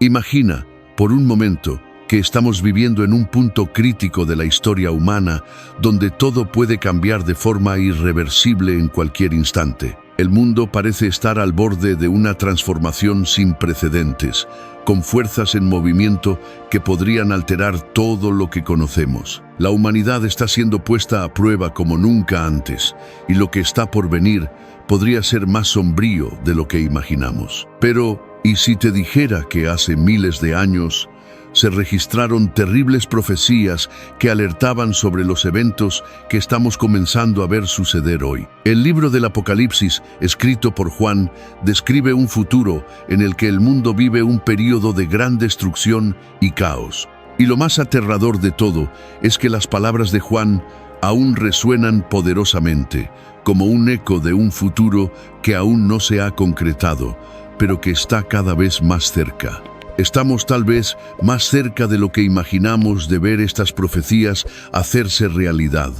Imagina, por un momento, que estamos viviendo en un punto crítico de la historia humana donde todo puede cambiar de forma irreversible en cualquier instante. El mundo parece estar al borde de una transformación sin precedentes, con fuerzas en movimiento que podrían alterar todo lo que conocemos. La humanidad está siendo puesta a prueba como nunca antes, y lo que está por venir podría ser más sombrío de lo que imaginamos. Pero, ¿y si te dijera que hace miles de años se registraron terribles profecías que alertaban sobre los eventos que estamos comenzando a ver suceder hoy? El libro del Apocalipsis, escrito por Juan, describe un futuro en el que el mundo vive un período de gran destrucción y caos. Y lo más aterrador de todo es que las palabras de Juan aún resuenan poderosamente, como un eco de un futuro que aún no se ha concretado, pero que está cada vez más cerca. Estamos tal vez más cerca de lo que imaginamos de ver estas profecías hacerse realidad.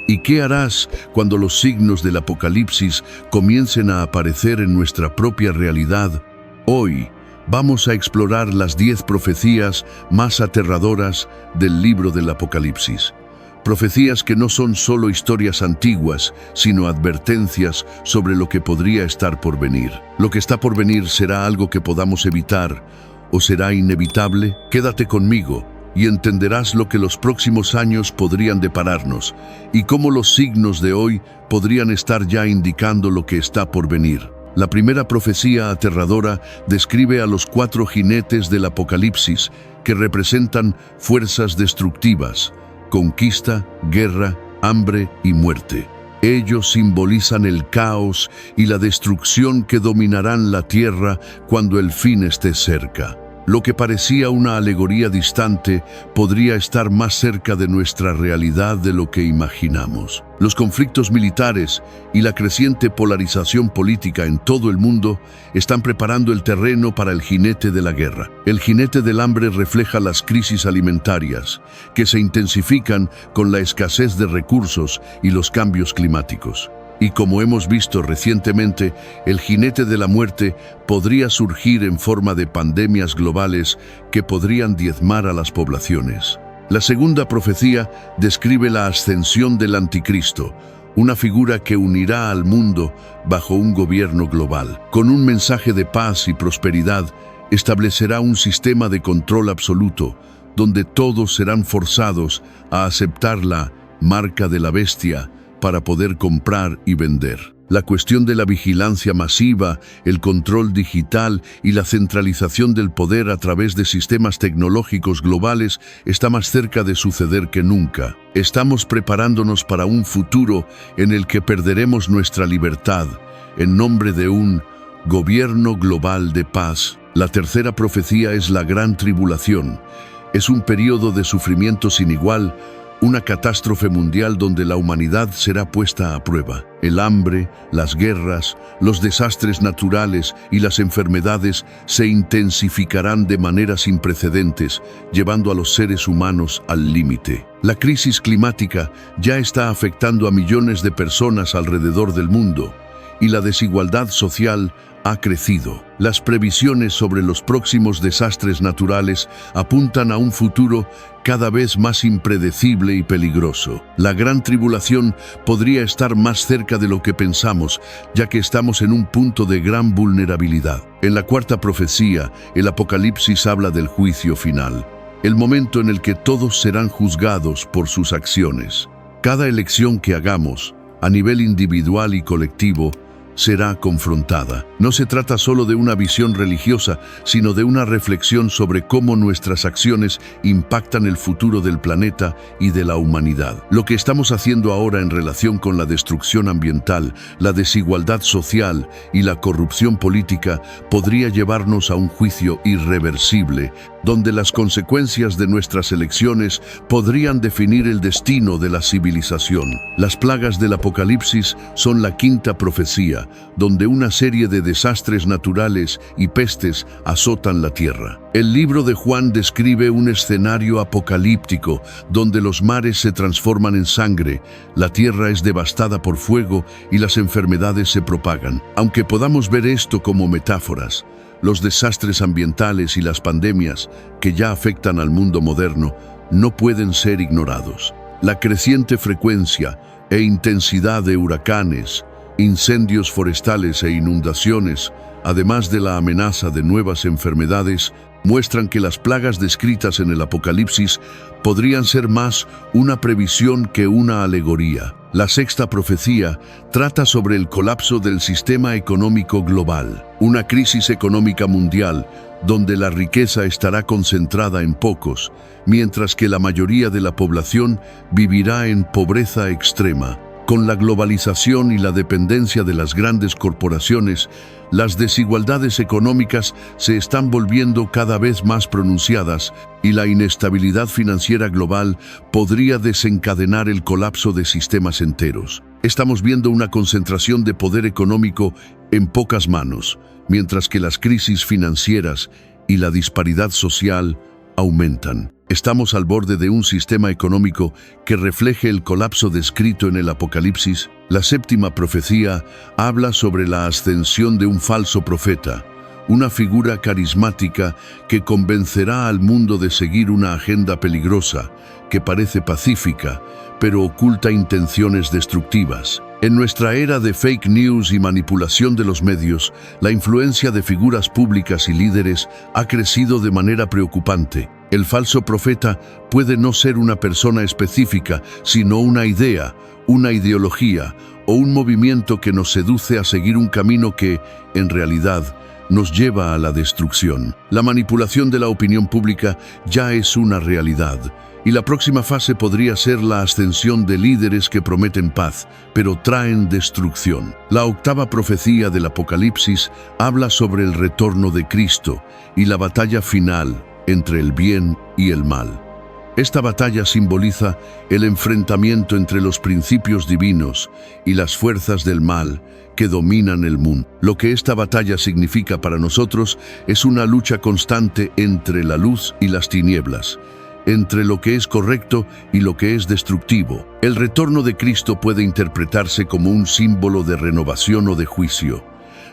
¿Y qué harás cuando los signos del Apocalipsis comiencen a aparecer en nuestra propia realidad? Hoy vamos a explorar las 10 profecías más aterradoras del libro del Apocalipsis. Profecías que no son solo historias antiguas, sino advertencias sobre lo que podría estar por venir. Lo que está por venir será algo que podamos evitar, ¿o será inevitable? Quédate conmigo y entenderás lo que los próximos años podrían depararnos y cómo los signos de hoy podrían estar ya indicando lo que está por venir. La primera profecía aterradora describe a los 4 jinetes del Apocalipsis que representan fuerzas destructivas, conquista, guerra, hambre y muerte. Ellos simbolizan el caos y la destrucción que dominarán la tierra cuando el fin esté cerca. Lo que parecía una alegoría distante podría estar más cerca de nuestra realidad de lo que imaginamos. Los conflictos militares y la creciente polarización política en todo el mundo están preparando el terreno para el jinete de la guerra. El jinete del hambre refleja las crisis alimentarias, que se intensifican con la escasez de recursos y los cambios climáticos. Y como hemos visto recientemente, el jinete de la muerte podría surgir en forma de pandemias globales que podrían diezmar a las poblaciones. La segunda profecía describe la ascensión del anticristo, una figura que unirá al mundo bajo un gobierno global. Con un mensaje de paz y prosperidad, establecerá un sistema de control absoluto, donde todos serán forzados a aceptar la marca de la bestia para poder comprar y vender. La cuestión de la vigilancia masiva, el control digital y la centralización del poder a través de sistemas tecnológicos globales está más cerca de suceder que nunca. Estamos preparándonos para un futuro en el que perderemos nuestra libertad en nombre de un gobierno global de paz. La tercera profecía es la Gran Tribulación. Es un periodo de sufrimiento sin igual, una catástrofe mundial donde la humanidad será puesta a prueba. El hambre, las guerras, los desastres naturales y las enfermedades se intensificarán de manera sin precedentes, llevando a los seres humanos al límite. La crisis climática ya está afectando a millones de personas alrededor del mundo, y la desigualdad social ha crecido. Las previsiones sobre los próximos desastres naturales apuntan a un futuro cada vez más impredecible y peligroso. La Gran Tribulación podría estar más cerca de lo que pensamos, ya que estamos en un punto de gran vulnerabilidad. En la cuarta profecía, el Apocalipsis habla del juicio final, el momento en el que todos serán juzgados por sus acciones. Cada elección que hagamos, a nivel individual y colectivo, será confrontada. No se trata solo de una visión religiosa, sino de una reflexión sobre cómo nuestras acciones impactan el futuro del planeta y de la humanidad. Lo que estamos haciendo ahora en relación con la destrucción ambiental, la desigualdad social y la corrupción política podría llevarnos a un juicio irreversible, donde las consecuencias de nuestras elecciones podrían definir el destino de la civilización. Las plagas del Apocalipsis son la quinta profecía, donde una serie de desastres naturales y pestes azotan la tierra. El libro de Juan describe un escenario apocalíptico donde los mares se transforman en sangre, la tierra es devastada por fuego y las enfermedades se propagan. Aunque podamos ver esto como metáforas, Los desastres ambientales y las pandemias que ya afectan al mundo moderno no pueden ser ignorados. La creciente frecuencia e intensidad de huracanes, incendios forestales e inundaciones, además de la amenaza de nuevas enfermedades, muestran que las plagas descritas en el Apocalipsis podrían ser más una previsión que una alegoría. La sexta profecía trata sobre el colapso del sistema económico global, una crisis económica mundial donde la riqueza estará concentrada en pocos, mientras que la mayoría de la población vivirá en pobreza extrema. Con la globalización y la dependencia de las grandes corporaciones, las desigualdades económicas se están volviendo cada vez más pronunciadas y la inestabilidad financiera global podría desencadenar el colapso de sistemas enteros. Estamos viendo una concentración de poder económico en pocas manos, mientras que las crisis financieras y la disparidad social aumentan. Estamos al borde de un sistema económico que refleje el colapso descrito en el Apocalipsis. La séptima profecía habla sobre la ascensión de un falso profeta, una figura carismática que convencerá al mundo de seguir una agenda peligrosa, que parece pacífica, pero oculta intenciones destructivas. En nuestra era de fake news y manipulación de los medios, la influencia de figuras públicas y líderes ha crecido de manera preocupante. El falso profeta puede no ser una persona específica, sino una idea, una ideología o un movimiento que nos seduce a seguir un camino que, en realidad, nos lleva a la destrucción. La manipulación de la opinión pública ya es una realidad, y la próxima fase podría ser la ascensión de líderes que prometen paz, pero traen destrucción. La octava profecía del Apocalipsis habla sobre el retorno de Cristo y la batalla final entre el bien y el mal. Esta batalla simboliza el enfrentamiento entre los principios divinos y las fuerzas del mal que dominan el mundo. Lo que esta batalla significa para nosotros es una lucha constante entre la luz y las tinieblas, entre lo que es correcto y lo que es destructivo. El retorno de Cristo puede interpretarse como un símbolo de renovación o de juicio.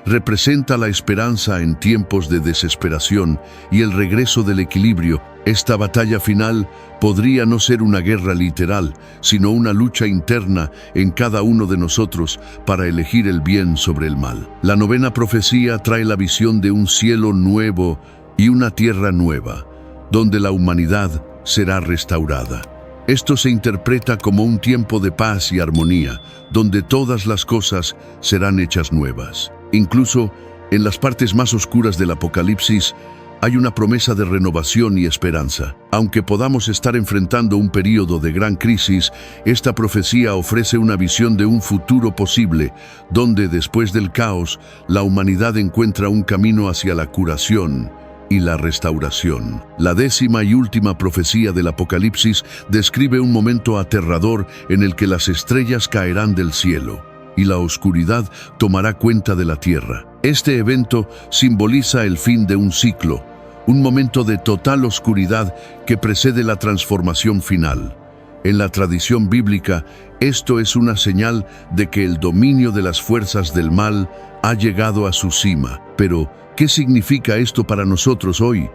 Representa la esperanza en tiempos de desesperación y el regreso del equilibrio. Esta batalla final podría no ser una guerra literal, sino una lucha interna en cada uno de nosotros para elegir el bien sobre el mal. La novena profecía trae la visión de un cielo nuevo y una tierra nueva, donde la humanidad será restaurada. Esto se interpreta como un tiempo de paz y armonía, donde todas las cosas serán hechas nuevas. Incluso en las partes más oscuras del Apocalipsis hay una promesa de renovación y esperanza. Aunque podamos estar enfrentando un período de gran crisis, esta profecía ofrece una visión de un futuro posible, donde después del caos, la humanidad encuentra un camino hacia la curación y la restauración. La décima y última profecía del Apocalipsis describe un momento aterrador en el que las estrellas caerán del cielo y la oscuridad tomará cuenta de la tierra. Este evento simboliza el fin de un ciclo, un momento de total oscuridad que precede la transformación final. En la tradición bíblica, esto es una señal de que el dominio de las fuerzas del mal ha llegado a su cima. Pero, ¿qué significa esto para nosotros hoy?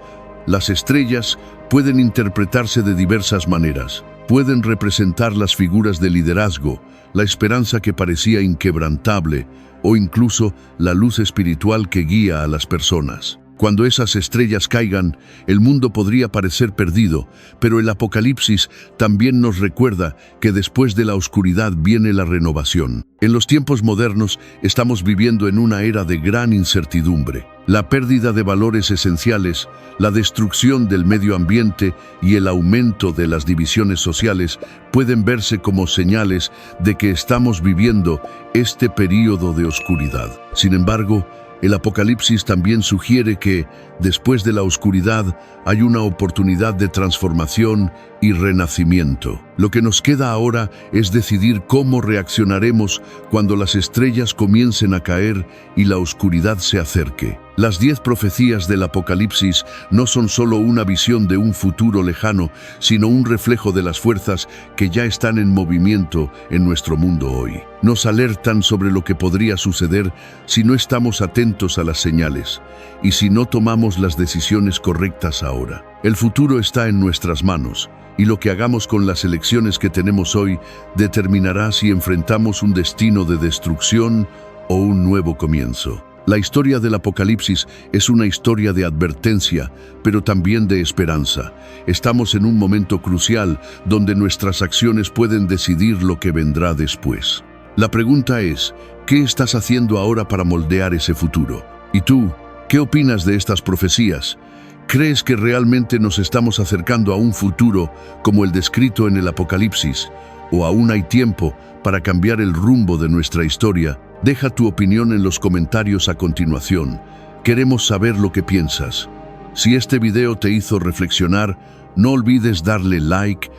Las estrellas pueden interpretarse de diversas maneras. Pueden representar las figuras de liderazgo, la esperanza que parecía inquebrantable, o incluso la luz espiritual que guía a las personas. Cuando esas estrellas caigan, el mundo podría parecer perdido, pero el Apocalipsis también nos recuerda que después de la oscuridad viene la renovación. En los tiempos modernos estamos viviendo en una era de gran incertidumbre. La pérdida de valores esenciales, la destrucción del medio ambiente y el aumento de las divisiones sociales pueden verse como señales de que estamos viviendo este período de oscuridad. Sin embargo, el Apocalipsis también sugiere que, después de la oscuridad, hay una oportunidad de transformación y renacimiento. Lo que nos queda ahora es decidir cómo reaccionaremos cuando las estrellas comiencen a caer y la oscuridad se acerque. Las 10 profecías del Apocalipsis no son solo una visión de un futuro lejano, sino un reflejo de las fuerzas que ya están en movimiento en nuestro mundo hoy. Nos alertan sobre lo que podría suceder si no estamos atentos a las señales y si no tomamos las decisiones correctas ahora. El futuro está en nuestras manos, y lo que hagamos con las elecciones que tenemos hoy determinará si enfrentamos un destino de destrucción o un nuevo comienzo. La historia del Apocalipsis es una historia de advertencia, pero también de esperanza. Estamos en un momento crucial donde nuestras acciones pueden decidir lo que vendrá después. La pregunta es, ¿qué estás haciendo ahora para moldear ese futuro? ¿Y tú, qué opinas de estas profecías? ¿Crees que realmente nos estamos acercando a un futuro como el descrito en el Apocalipsis? ¿O aún hay tiempo para cambiar el rumbo de nuestra historia? Deja tu opinión en los comentarios a continuación. Queremos saber lo que piensas. Si este video te hizo reflexionar, no olvides darle like,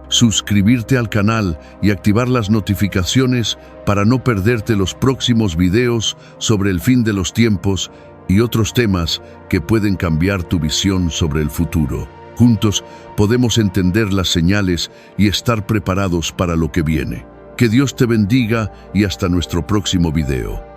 suscribirte al canal y activar las notificaciones para no perderte los próximos videos sobre el fin de los tiempos y otros temas que pueden cambiar tu visión sobre el futuro. Juntos podemos entender las señales y estar preparados para lo que viene. Que Dios te bendiga y hasta nuestro próximo video.